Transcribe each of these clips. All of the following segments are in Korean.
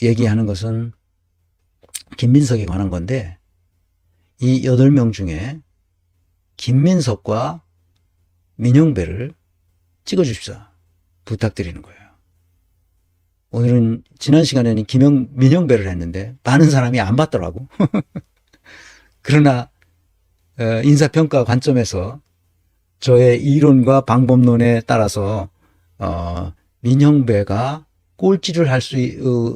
얘기하는 것은 김민석에 관한 건데, 이 8명 중에 김민석과 민영배를 찍어주십사 부탁드리는 거예요. 오늘은 지난 시간에는 민영배를 했는데 많은 사람이 안 봤더라고. 그러나 인사평가 관점에서 저의 이론과 방법론에 따라서 민영배가 꼴찌를 할 수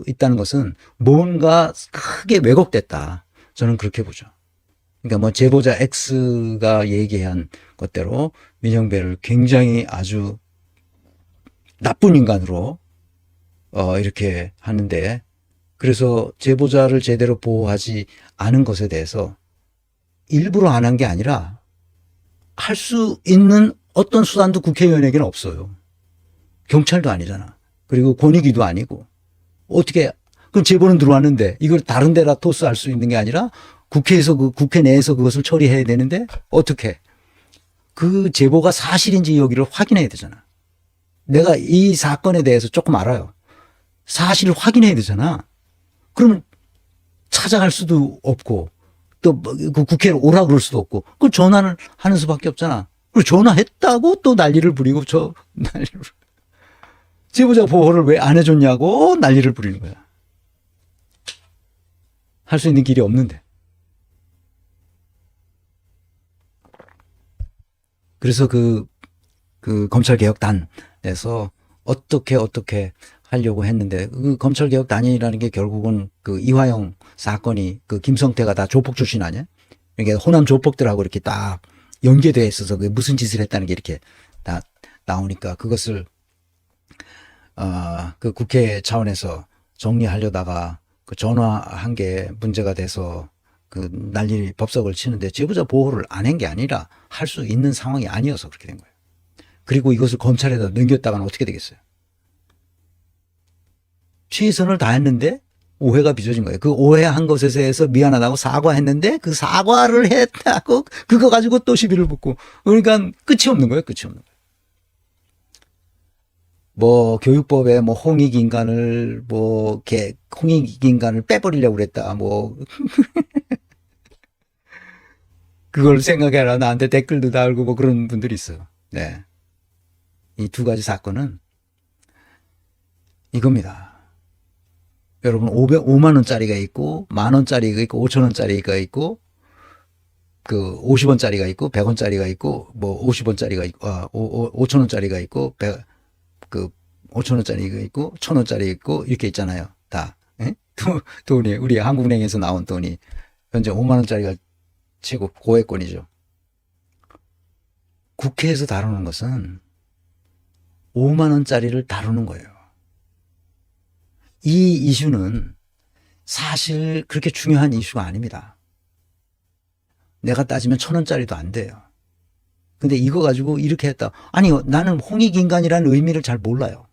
있다는 것은 뭔가 크게 왜곡됐다. 저는 그렇게 보죠. 그러니까 뭐 제보자 X가 얘기한 것대로 민영배를 굉장히 아주 나쁜 인간으로 이렇게 하는데, 그래서 제보자를 제대로 보호하지 않은 것에 대해서 일부러 안 한 게 아니라 할 수 있는 어떤 수단도 국회의원에게는 없어요. 경찰도 아니잖아. 그리고 권익위도 아니고. 어떻게, 그럼 제보는 들어왔는데 이걸 다른 데다 토스할 수 있는 게 아니라 국회에서 국회 내에서 그것을 처리해야 되는데 어떻게? 그 제보가 사실인지 여기를 확인해야 되잖아. 내가 이 사건에 대해서 조금 알아요. 사실을 확인해야 되잖아. 그러면 찾아갈 수도 없고 또 그 국회로 오라 그럴 수도 없고 그 전화를 하는 수밖에 없잖아. 그리고 전화했다고 또 난리를 부리고 난리를 제보자 보호를 왜 안 해줬냐고 난리를 부리는 거야. 할 수 있는 길이 없는데. 그래서 그 검찰개혁단에서 어떻게 하려고 했는데, 그 검찰개혁단이라는 게 결국은 그 이화영 사건이 그 김성태가 다 조폭 출신 아니야? 그러니까 호남 조폭들하고 이렇게 딱 연계되어 있어서 그 무슨 짓을 했다는 게 이렇게 다 나오니까 그것을 그 국회 차원에서 정리하려다가 그 전화한 게 문제가 돼서 그 난리 법석을 치는데, 제보자 보호를 안 한 게 아니라 할 수 있는 상황이 아니어서 그렇게 된 거예요. 그리고 이것을 검찰에다 넘겼다가는 어떻게 되겠어요? 최선을 다했는데 오해가 빚어진 거예요. 그 오해한 것에 대해서 미안하다고 사과했는데 그 사과를 했다고 그거 가지고 또 시비를 붙고, 그러니까 끝이 없는 거예요. 끝이 없는 거예요. 뭐 교육법에 뭐 홍익인간을 빼버리려고 그랬다. 뭐 그걸 생각해라. 나한테 댓글도 달고 뭐 그런 분들이 있어요. 네. 이 두 가지 사건은 이겁니다. 여러분 5만 원짜리가 있고 만 원짜리가 있고 5천 원짜리가 있고 그 50원짜리가 있고 100원짜리가 있고 뭐 50원짜리가 있고 5천 원짜리가 있고 그 5천 원짜리가 있고 1,000 원짜리 있고 이렇게 있잖아요. 다. 예? 돈이 우리 한국은행에서 나온 돈이 현재 5만 원짜리가 최고 고액권이죠. 국회에서 다루는 것은 5만 원짜리를 다루는 거예요. 이 이슈는 사실 그렇게 중요한 이슈가 아닙니다. 내가 따지면 1,000원짜리도 안 돼요. 근데 이거 가지고 이렇게 했다. 아니, 나는 홍익인간이라는 의미를 잘 몰라요.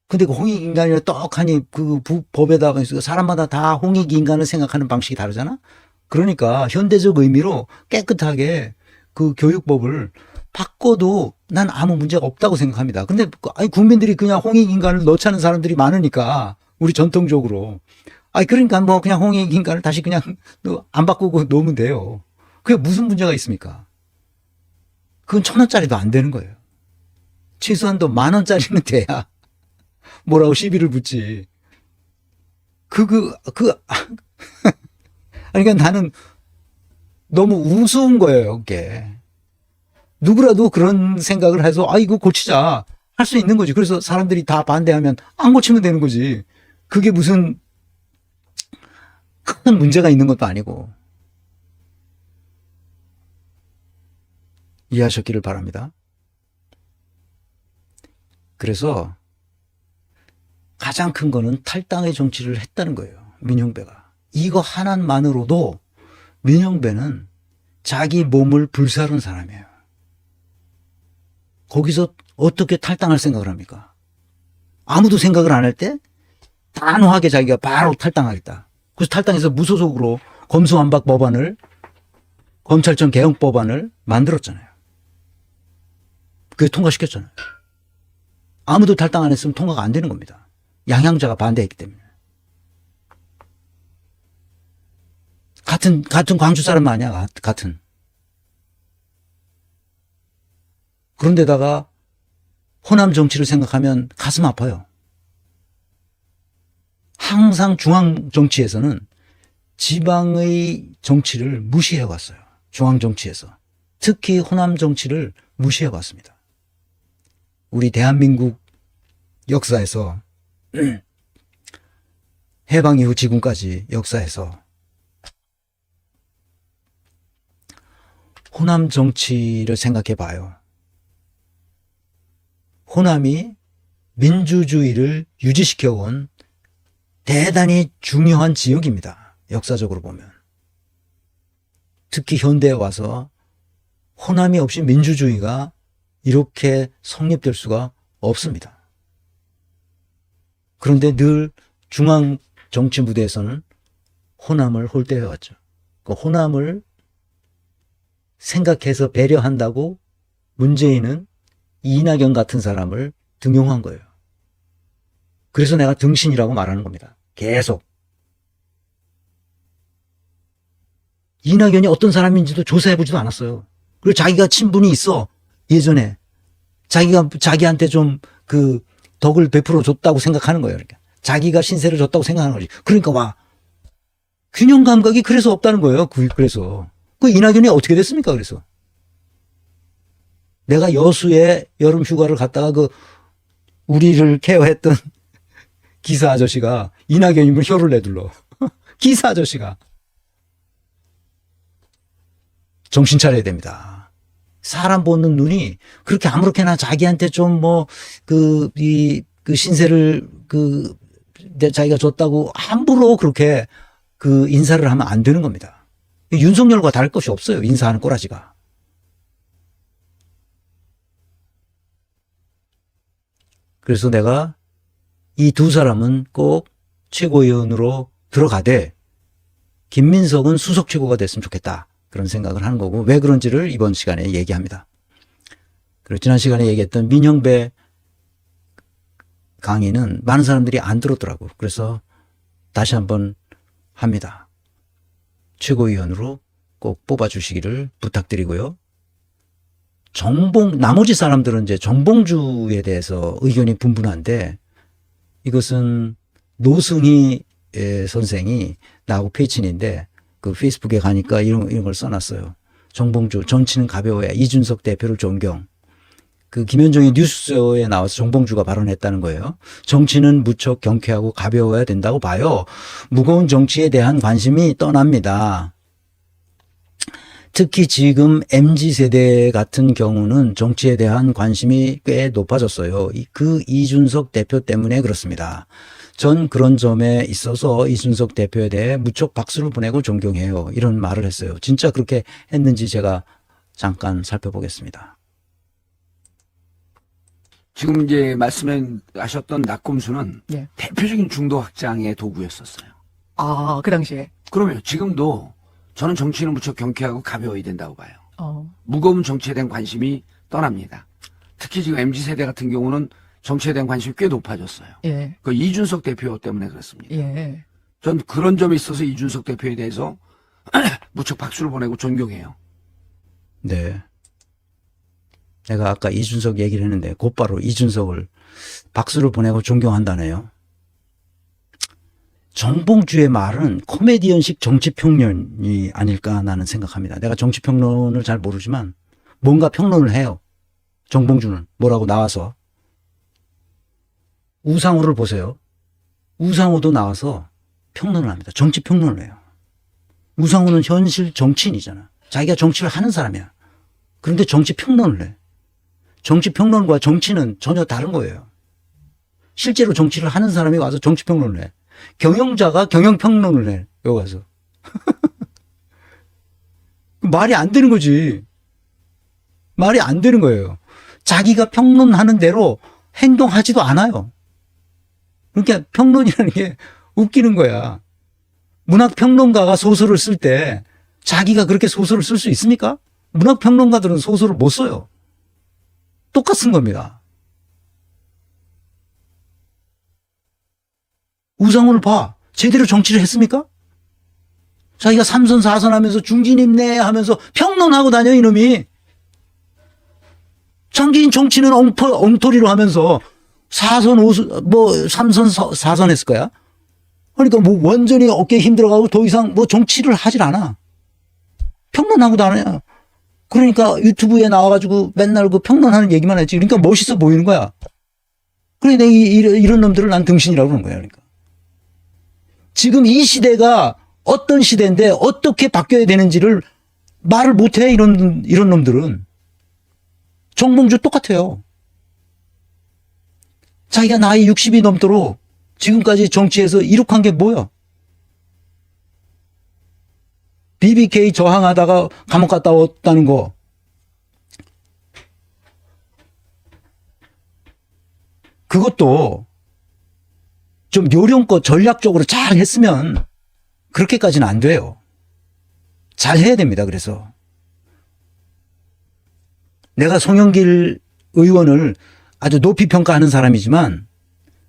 근데 그 홍익인간이라 떡하니 그 법에다가 사람마다 다 홍익인간을 생각하는 방식이 다르잖아? 그러니까 현대적 의미로 깨끗하게 그 교육법을 바꿔도 난 아무 문제가 없다고 생각합니다. 근데 아니 국민들이 그냥 홍익인간을 넣자는 사람들이 많으니까 우리 전통적으로 그러니까 뭐 그냥 홍익인간을 다시 그냥 안 바꾸고 놓으면 돼요. 그게 무슨 문제가 있습니까? 그건 1,000원짜리도 안 되는 거예요. 최소한도 10,000원짜리는 돼야 뭐라고 시비를 붙지. 그러니까 나는 너무 우스운 거예요, 그게. 누구라도 그런 생각을 해서 이거 고치자 할 수 있는 거지. 그래서 사람들이 다 반대하면 안 고치면 되는 거지. 그게 무슨 큰 문제가 있는 것도 아니고. 이해하셨기를 바랍니다. 그래서 가장 큰 거는 탈당의 정치를 했다는 거예요. 민영배가. 이거 하나만으로도 민영배는 자기 몸을 불사른 사람이에요. 거기서 어떻게 탈당할 생각을 합니까? 아무도 생각을 안 할 때 단호하게 자기가 바로 탈당하겠다. 그래서 탈당해서 무소속으로 검수완박 법안을, 검찰청 개혁 법안을 만들었잖아요. 그게 통과시켰잖아요. 아무도 탈당 안 했으면 통과가 안 되는 겁니다. 양향자가 반대했기 때문에. 같은 광주 사람 아니야, 같은. 그런데다가 호남 정치를 생각하면 가슴 아파요. 항상 중앙 정치에서는 지방의 정치를 무시해 왔어요. 중앙 정치에서. 특히 호남 정치를 무시해 왔습니다. 우리 대한민국 역사에서 해방 이후 지금까지 역사에서 호남 정치를 생각해 봐요. 호남이 민주주의를 유지시켜 온 대단히 중요한 지역입니다. 역사적으로 보면. 특히 현대에 와서 호남이 없이 민주주의가 이렇게 성립될 수가 없습니다. 그런데 늘 중앙 정치 무대에서는 호남을 홀대해왔죠. 그 호남을 생각해서 배려한다고 문재인은 이낙연 같은 사람을 등용한 거예요. 그래서 내가 등신이라고 말하는 겁니다. 계속. 이낙연이 어떤 사람인지도 조사해보지도 않았어요. 그리고 자기가 친분이 있어. 예전에. 자기한테 좀 그 덕을 베풀어 줬다고 생각하는 거예요. 그러니까. 자기가 신세를 줬다고 생각하는 거지. 그러니까 와. 균형 감각이 그래서 없다는 거예요. 그래서. 그 이낙연이 어떻게 됐습니까? 그래서. 내가 여수에 여름 휴가를 갔다가 그 우리를 케어했던 기사 아저씨가 이낙연임을 혀를 내둘러. 기사 아저씨가. 정신 차려야 됩니다. 사람 보는 눈이 그렇게 아무렇게나 자기한테 좀 그 신세를 자기가 줬다고 함부로 그렇게 그 인사를 하면 안 되는 겁니다. 윤석열과 다를 것이 없어요. 인사하는 꼬라지가. 그래서 내가 이 두 사람은 꼭 최고위원으로 들어가되 김민석은 수석 최고가 됐으면 좋겠다. 그런 생각을 하는 거고 왜 그런지를 이번 시간에 얘기합니다. 그리고 지난 시간에 얘기했던 민형배 강의는 많은 사람들이 안 들었더라고요. 그래서 다시 한번 합니다. 최고위원으로 꼭 뽑아주시기를 부탁드리고요. 나머지 사람들은 이제 정봉주에 대해서 의견이 분분한데 이것은 노승희 선생이 나하고 페이친인데 그 페이스북에 가니까 이런 걸 써놨어요. 정봉주, 정치는 가벼워야 이준석 대표를 존경. 그 김현정의 뉴스쇼에 나와서 정봉주가 발언했다는 거예요. 정치는 무척 경쾌하고 가벼워야 된다고 봐요. 무거운 정치에 대한 관심이 떠납니다. 특히 지금 MZ세대 같은 경우는 정치에 대한 관심이 꽤 높아졌어요. 그 이준석 대표 때문에 그렇습니다. 전 그런 점에 있어서 이준석 대표에 대해 무척 박수를 보내고 존경해요. 이런 말을 했어요. 진짜 그렇게 했는지 제가 잠깐 살펴보겠습니다. 지금 이제 말씀하셨던 낙곰수는 예. 대표적인 중도 확장의 도구였었어요. 아, 그 당시에. 그러면 지금도 저는 정치는 무척 경쾌하고 가벼워야 된다고 봐요. 어. 무거운 정치에 대한 관심이 떠납니다. 특히 지금 MZ세대 같은 경우는 정치에 대한 관심이 꽤 높아졌어요. 예. 그 이준석 대표 때문에 그렇습니다. 예. 전 그런 점에 있어서 이준석 대표에 대해서 무척 박수를 보내고 존경해요. 네. 내가 아까 이준석 얘기를 했는데 곧바로 이준석을 박수를 보내고 존경한다네요. 정봉주의 말은 코미디언식 정치평론이 아닐까 나는 생각합니다. 내가 정치평론을 잘 모르지만 뭔가 평론을 해요. 정봉주는 뭐라고 나와서. 우상호를 보세요. 우상호도 나와서 평론을 합니다. 정치평론을 해요. 우상호는 현실 정치인이잖아. 자기가 정치를 하는 사람이야. 그런데 정치평론을 해. 정치평론과 정치는 전혀 다른 거예요. 실제로 정치를 하는 사람이 와서 정치평론을 해. 경영자가 경영평론을 해. 여기 와서. 말이 안 되는 거지. 말이 안 되는 거예요. 자기가 평론하는 대로 행동하지도 않아요. 그러니까 평론이라는 게 웃기는 거야. 문학평론가가 소설을 쓸 때 자기가 그렇게 소설을 쓸 수 있습니까? 문학평론가들은 소설을 못 써요. 똑같은 겁니다. 우상호를 봐. 제대로 정치를 했습니까? 자기가 3선 4선 하면서 중진입내 하면서 평론하고 다녀 이놈이. 장기인 정치는 엉터리로 하면서 4선 5선 뭐 3선 4선 했을 거야. 그러니까 뭐 완전히 어깨에 힘들어가고 더 이상 뭐 정치를 하질 않아. 평론하고 다녀. 그러니까 유튜브에 나와가지고 맨날 그 평론하는 얘기만 했지. 그러니까 멋있어 보이는 거야. 그래, 내가 이런 놈들을 난 등신이라고 그러는 거야. 그러니까. 지금 이 시대가 어떤 시대인데 어떻게 바뀌어야 되는지를 말을 못해, 이런 놈들은. 정봉주 똑같아요. 자기가 나이 60이 넘도록 지금까지 정치에서 이룩한 게 뭐야? BBK 저항하다가 감옥 갔다 왔다는 거. 그것도 좀 요령껏 전략적으로 잘 했으면 그렇게까지는 안 돼요. 잘 해야 됩니다. 그래서 내가 송영길 의원을 아주 높이 평가하는 사람이지만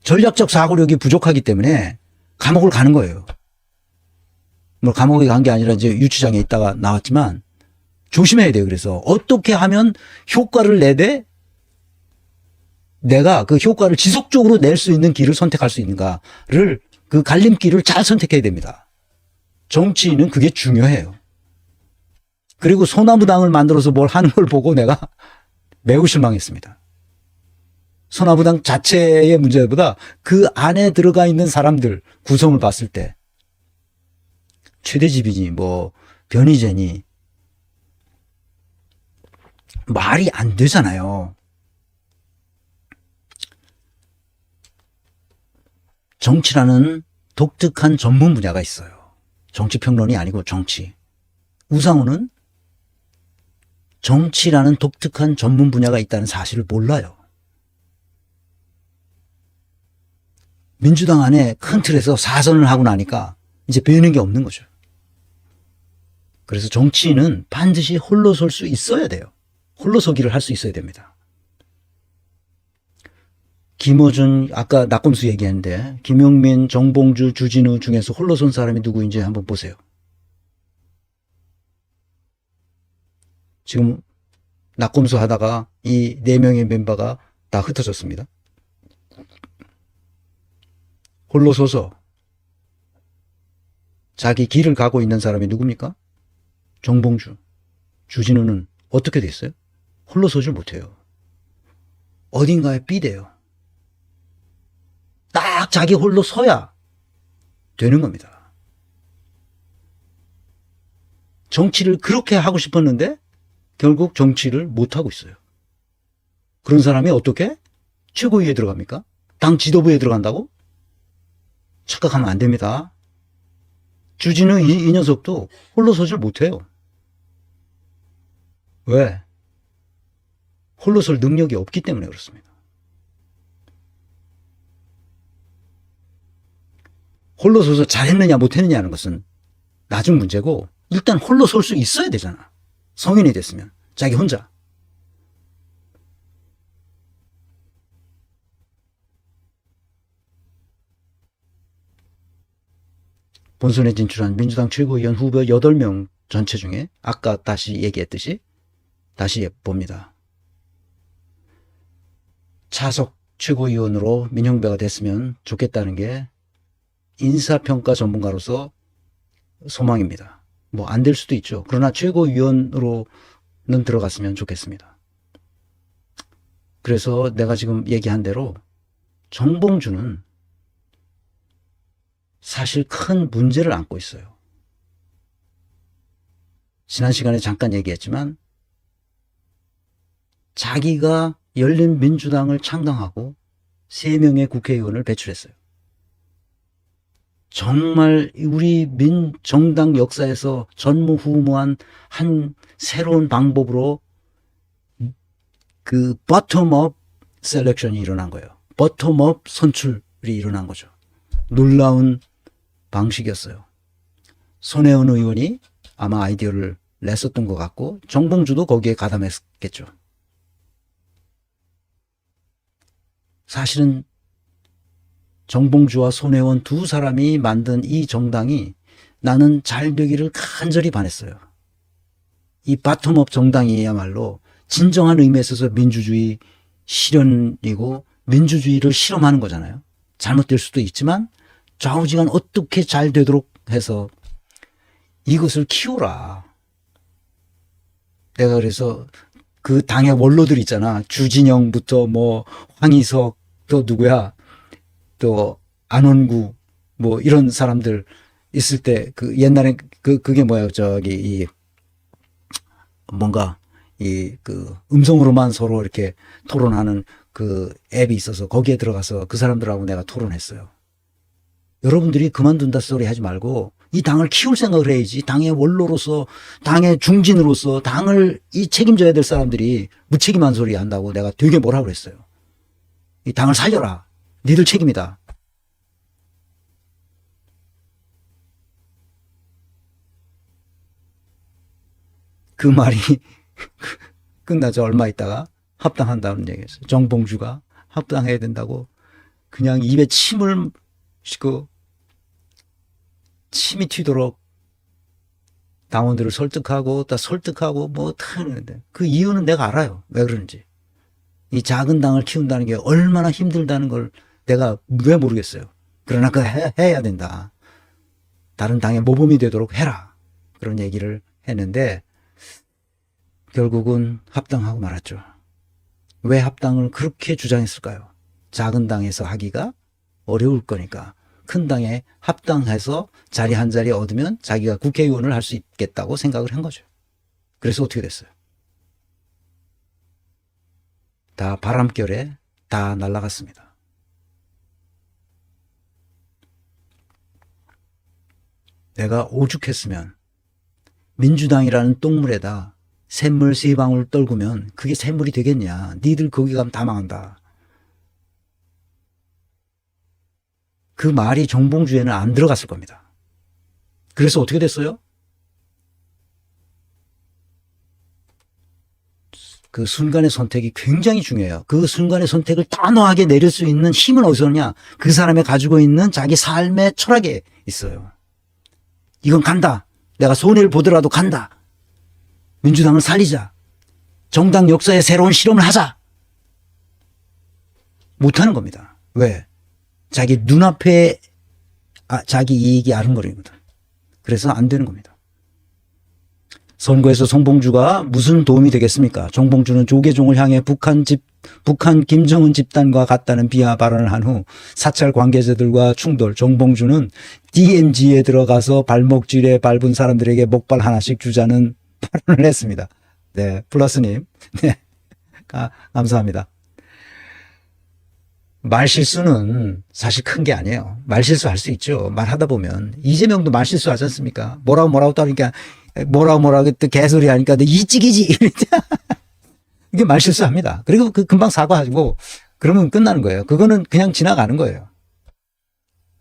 전략적 사고력이 부족하기 때문에 감옥을 가는 거예요. 뭐 감옥에 간 게 아니라 이제 유치장에 있다가 나왔지만 조심해야 돼요. 그래서 어떻게 하면 효과를 내되 내가 그 효과를 지속적으로 낼 수 있는 길을 선택할 수 있는가를, 그 갈림길을 잘 선택해야 됩니다. 정치인은 그게 중요해요. 그리고 소나무당을 만들어서 뭘 하는 걸 보고 내가 매우 실망했습니다. 소나무당 자체의 문제보다 그 안에 들어가 있는 사람들 구성을 봤을 때 최대집이니 뭐 변희재니 말이 안 되잖아요. 정치라는 독특한 전문 분야가 있어요. 정치평론이 아니고 정치. 우상호는 정치라는 독특한 전문 분야가 있다는 사실을 몰라요. 민주당 안에 큰 틀에서 4선을 하고 나니까 이제 배우는 게 없는 거죠. 그래서 정치인은 반드시 홀로 설 수 있어야 돼요. 홀로서기를 할 수 있어야 됩니다. 김어준, 아까 낙검수 얘기했는데 김용민, 정봉주, 주진우 중에서 홀로 선 사람이 누구인지 한번 보세요. 지금 낙검수 하다가 이 4명의 멤버가 다 흩어졌습니다. 홀로 서서 자기 길을 가고 있는 사람이 누굽니까? 정봉주, 주진우는 어떻게 됐어요? 홀로 서질 못해요. 어딘가에 삐대요. 딱 자기 홀로 서야 되는 겁니다. 정치를 그렇게 하고 싶었는데 결국 정치를 못하고 있어요. 그런 사람이 어떻게 최고위에 들어갑니까? 당 지도부에 들어간다고? 착각하면 안 됩니다. 주진우 이 녀석도 홀로 서질 못해요. 왜? 홀로 설 능력이 없기 때문에 그렇습니다. 홀로 서서 잘했느냐 못했느냐 하는 것은 나중 문제고, 일단 홀로 설 수 있어야 되잖아. 성인이 됐으면 자기 혼자. 본선에 진출한 민주당 최고위원 후보 8명 전체 중에 아까 다시 얘기했듯이 다시 봅니다. 차석 최고위원으로 민영배가 됐으면 좋겠다는 게 인사평가 전문가로서 소망입니다. 뭐 안 될 수도 있죠. 그러나 최고위원으로는 들어갔으면 좋겠습니다. 그래서 내가 지금 얘기한 대로 정봉주는 사실 큰 문제를 안고 있어요. 지난 시간에 잠깐 얘기했지만 자기가 열린민주당을 창당하고 3명의 국회의원을 배출했어요. 정말 우리 정당 역사에서 전무후무한 한 새로운 방법으로 그 버텀업 셀렉션이 일어난 거예요. 버텀업 선출이 일어난 거죠. 놀라운 방식이었어요. 손혜원 의원이 아마 아이디어를 냈었던 것 같고 정봉주도 거기에 가담했겠죠. 사실은 정봉주와 손혜원 두 사람이 만든 이 정당이 나는 잘 되기를 간절히 바랬어요. 이 바텀업 정당이야말로 진정한 의미에 있어서 민주주의 실현이고 민주주의를 실험하는 거잖아요. 잘못될 수도 있지만 좌우지간 어떻게 잘 되도록 해서 이것을 키우라. 내가 그래서 그 당의 원로들 있잖아. 주진영부터 뭐 황희석 또 누구야 또 안원구 뭐 이런 사람들 있을 때 그 옛날에 그게 뭐야 저기 이 뭔가 이 그 음성으로만 서로 이렇게 토론하는 그 앱이 있어서 거기에 들어가서 그 사람들하고 내가 토론했어요. 여러분들이 그만둔다 소리 하지 말고 이 당을 키울 생각을 해야지. 당의 원로로서 당의 중진으로서 당을 이 책임져야 될 사람들이 무책임한 소리 한다고 내가 되게 뭐라 그랬어요. 이 당을 살려라. 니들 책임이다. 그 말이 끝나자 얼마 있다가 합당한다는 얘기였어요. 정봉주가 합당해야 된다고 그냥 입에 침을 싣고 침이 튀도록 당원들을 설득하고 다 설득하고 뭐 다 하는데 그 이유는 내가 알아요. 왜 그러는지. 이 작은 당을 키운다는 게 얼마나 힘들다는 걸 내가 왜 모르겠어요. 그러나 그 해야 된다. 다른 당의 모범이 되도록 해라. 그런 얘기를 했는데 결국은 합당하고 말았죠. 왜 합당을 그렇게 주장했을까요? 작은 당에서 하기가 어려울 거니까 큰 당에 합당해서 자리 한 자리 얻으면 자기가 국회의원을 할 수 있겠다고 생각을 한 거죠. 그래서 어떻게 됐어요? 다 바람결에 다 날아갔습니다. 내가 오죽했으면 민주당이라는 똥물에다 샘물 세 방울 떨구면 그게 샘물이 되겠냐. 니들 거기 가면 다 망한다. 그 말이 정봉주에는 안 들어갔을 겁니다. 그래서 어떻게 됐어요? 그 순간의 선택이 굉장히 중요해요. 그 순간의 선택을 단호하게 내릴 수 있는 힘은 어디서 오냐? 그 사람이 가지고 있는 자기 삶의 철학에 있어요. 이건 간다. 내가 손해를 보더라도 간다. 민주당을 살리자. 정당 역사에 새로운 실험을 하자. 못하는 겁니다. 왜? 자기 눈앞에 자기 이익이 아른거리거든. 그래서 안 되는 겁니다. 선거에서 정봉주가 무슨 도움이 되겠습니까? 정봉주는 조계종을 향해 북한 김정은 집단과 같다는 비하 발언을 한 후 사찰 관계자들과 충돌. 정봉주는 DMZ에 들어가서 발목질에 밟은 사람들에게 목발 하나씩 주자는 발언을 했습니다. 네, 플러스님. 네, 감사합니다. 말실수는 사실 큰 게 아니에요. 말실수 할 수 있죠. 말하다 보면. 이재명도 말실수 하지 않습니까? 뭐라고 따르니까 뭐라고 또 개소리 하니까 너 이직이지. 이게 말실수 합니다. 그리고 금방 사과하고 그러면 끝나는 거예요. 그거는 그냥 지나가는 거예요.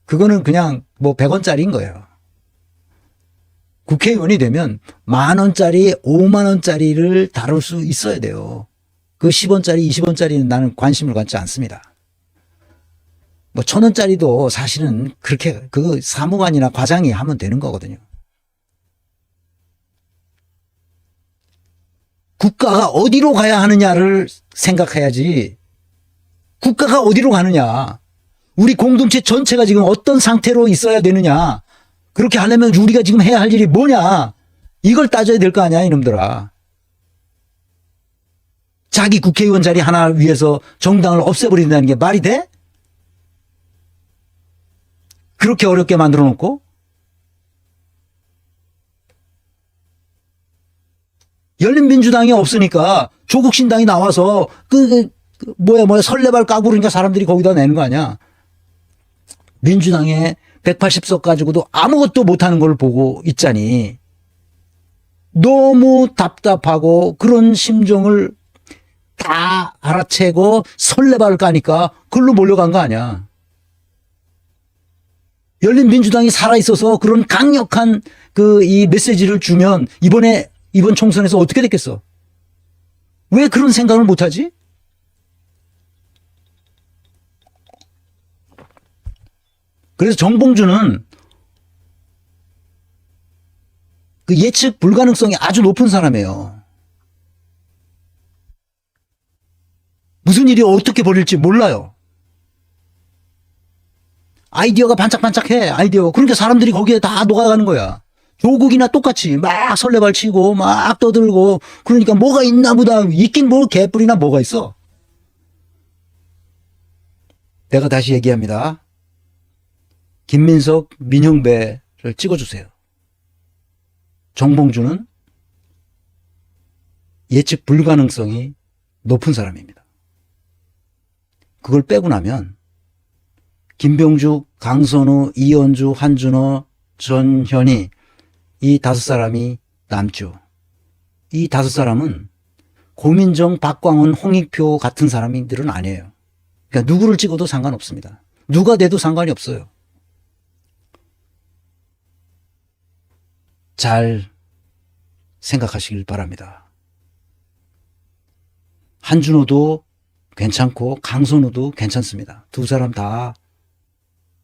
그거는 그냥 뭐 100원짜리인 거예요. 국회의원이 되면 10,000원짜리, 50,000원짜리를 다룰 수 있어야 돼요. 그 10원짜리, 20원짜리는 나는 관심을 갖지 않습니다. 뭐 1,000원짜리도 사실은 그렇게 그 사무관이나 과장이 하면 되는 거거든요. 국가가 어디로 가야 하느냐를 생각해야지. 국가가 어디로 가느냐. 우리 공동체 전체가 지금 어떤 상태로 있어야 되느냐. 그렇게 하려면 우리가 지금 해야 할 일이 뭐냐. 이걸 따져야 될 거 아니야 이놈들아. 자기 국회의원 자리 하나 위해서 정당을 없애버린다는 게 말이 돼? 그렇게 어렵게 만들어 놓고 열린민주당이 없으니까 조국신당이 나와서 뭐야 설레발 까고 그러니까 사람들이 거기다 내는 거 아니야. 민주당에 180석 가지고도 아무것도 못하는 걸 보고 있자니 너무 답답하고 그런 심정을 다 알아채고 설레발 까니까 그걸로 몰려간 거 아니야. 열린민주당이 살아있어서 그런 강력한 이 메시지를 주면 이번 총선에서 어떻게 됐겠어? 왜 그런 생각을 못하지? 그래서 정봉주는 그 예측 불가능성이 아주 높은 사람이에요. 무슨 일이 어떻게 벌일지 몰라요. 아이디어가 반짝반짝해, 아이디어. 그러니까 사람들이 거기에 다 녹아가는 거야. 조국이나 똑같이 막 설레발치고 막 떠들고 그러니까 뭐가 있나 보다. 있긴 뭐 개뿔이나 뭐가 있어. 내가 다시 얘기합니다. 김민석, 민형배를 찍어주세요. 정봉주는 예측 불가능성이 높은 사람입니다. 그걸 빼고 나면 김병주, 강선우, 이현주, 한준호, 전현희 이 5사람이 남죠. 이 5사람은 고민정, 박광훈, 홍익표 같은 사람들은 아니에요. 그러니까 누구를 찍어도 상관없습니다. 누가 돼도 상관이 없어요. 잘 생각하시길 바랍니다. 한준호도 괜찮고 강선우도 괜찮습니다. 두 사람 다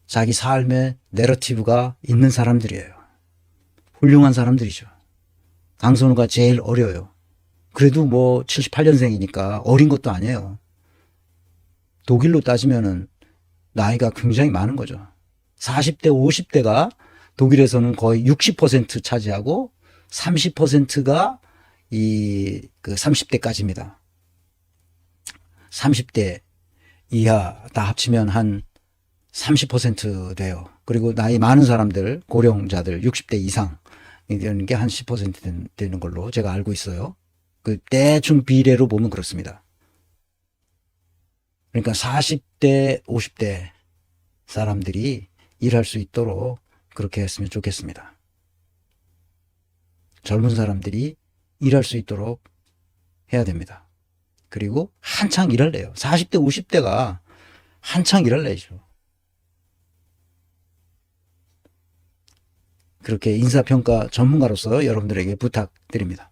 자기 삶의 내러티브가 있는 사람들이에요. 훌륭한 사람들이죠. 강선우가 제일 어려요. 그래도 뭐 78년생이니까 어린 것도 아니에요. 독일로 따지면은 나이가 굉장히 많은 거죠. 40대, 50대가 독일에서는 거의 60% 차지하고 30%가 그 30대까지입니다. 30대 이하 다 합치면 한 30% 돼요. 그리고 나이 많은 사람들, 고령자들 60대 이상 이런 게 한 10% 되는 걸로 제가 알고 있어요. 그 대충 비례로 보면 그렇습니다. 그러니까 40대, 50대 사람들이 일할 수 있도록 그렇게 했으면 좋겠습니다. 젊은 사람들이 일할 수 있도록 해야 됩니다. 그리고 한창 일할래요. 40대, 50대가 한창 일할래죠. 그렇게 인사평가 전문가로서 여러분들에게 부탁드립니다.